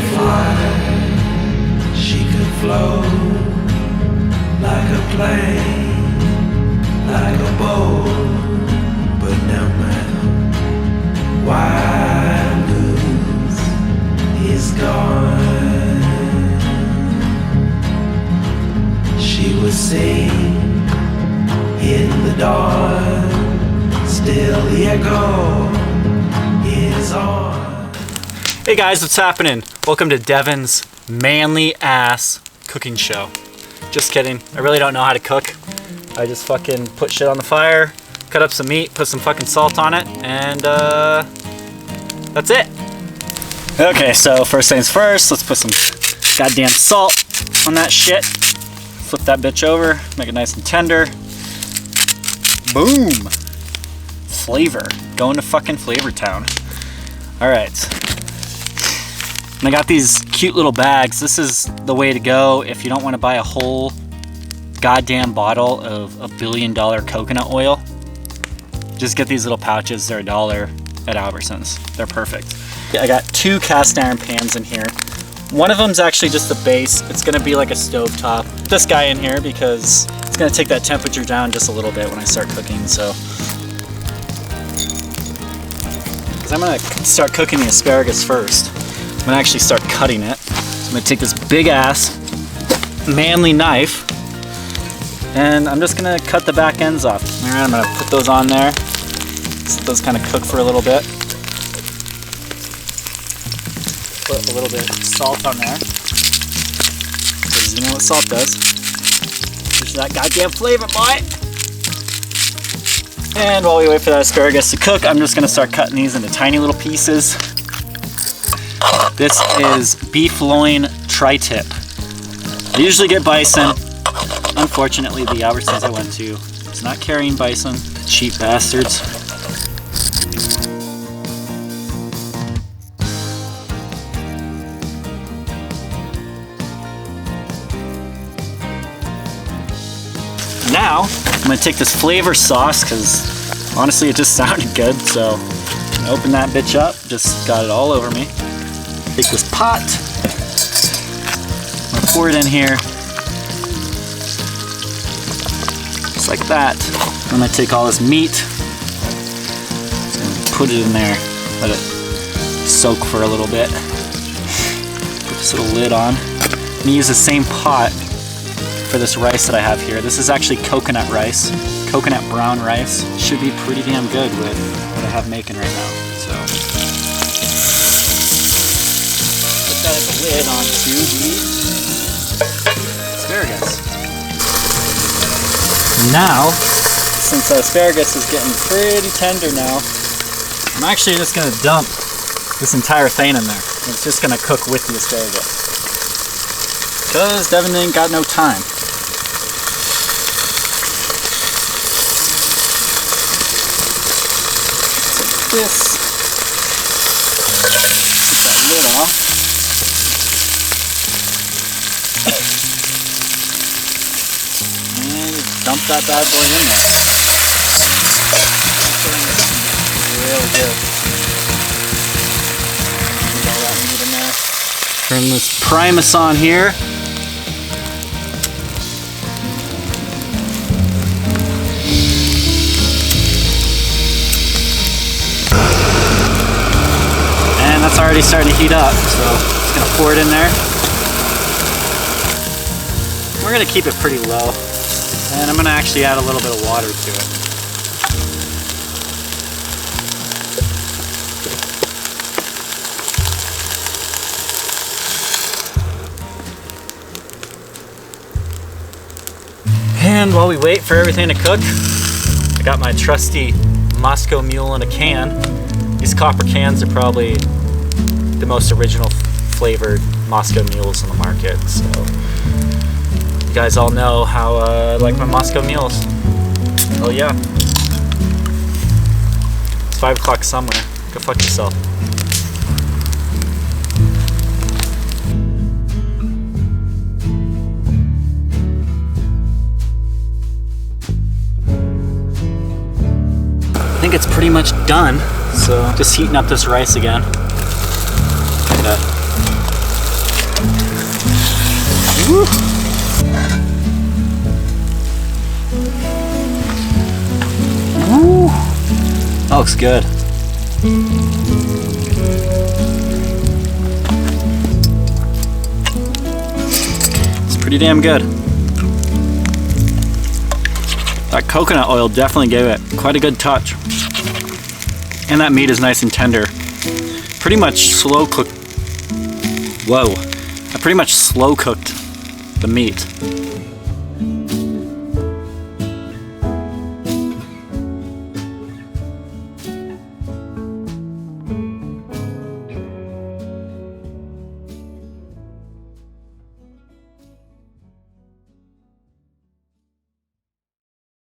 could fly, she could float like a plane, like a boat. But now my wild goose is gone. She was sing in the dark, still the echo is on. Hey guys, what's happening? Welcome to Devin's manly ass cooking show. Just kidding, I really don't know how to cook. I just fucking put shit on the fire, cut up some meat, put some fucking salt on it, and that's it. Okay, so first things first, let's put some goddamn salt on that shit. Flip that bitch over, make it nice and tender. Boom! Flavor, going to fucking Flavor Town. All right. And I got these cute little bags. This is the way to go if you don't want to buy a whole goddamn bottle of $1 billion coconut oil. Just get these little pouches. They're $1 at Albertsons. They're perfect. I got 2 cast iron pans in here. One of them's actually just the base. It's gonna be like a stovetop. This guy in here because it's gonna take that temperature down just a little bit when I start cooking. So, because I'm gonna start cooking the asparagus first. I'm gonna actually start cutting it. So I'm gonna take this big ass manly knife and I'm just gonna cut the back ends off. All right, I'm gonna put those on there. Let those kind of cook for a little bit. Put a little bit of salt on there, because you know what salt does. There's that goddamn flavor, boy. And while we wait for that asparagus to cook, I'm just gonna start cutting these into tiny little pieces. This is beef loin tri-tip. I usually get bison. Unfortunately, the Albertsons I went to is not carrying bison. Cheap bastards. Now, I'm gonna take this flavor sauce, because honestly it just sounded good, so I'm gonna open that bitch up. Just got it all over me. Take this pot, I'm gonna pour it in here, just like that. I'm gonna take all this meat, and put it in there, let it soak for a little bit. Put this little lid on. I'm gonna use the same pot for this rice that I have here. This is actually coconut rice, coconut brown rice. Should be pretty damn good with what I have making right now. So put that as a lid onto the asparagus. Now, since the asparagus is getting pretty tender now, I'm actually just gonna dump this entire thing in there. It's just gonna cook with the asparagus. Because Devin ain't got no time. This, get that lid off. And dump that bad boy in there. Really good. Get all that meat in there. Turn this primus on here. That's already starting to heat up, so just gonna pour it in there. We're gonna keep it pretty low, and I'm gonna actually add a little bit of water to it. And while we wait for everything to cook, I got my trusty Moscow Mule in a can. These copper cans are probably the most original flavored Moscow Mules on the market. So you guys all know how I like my Moscow Mules. Oh yeah. It's 5 o'clock somewhere. Go fuck yourself. I think it's pretty much done. So just heating up this rice again. Woo. Woo. That looks good. It's pretty damn good. That coconut oil definitely gave it quite a good touch. And that meat is nice and tender. Pretty much slow cooked. Whoa. I pretty much slow cooked the meat.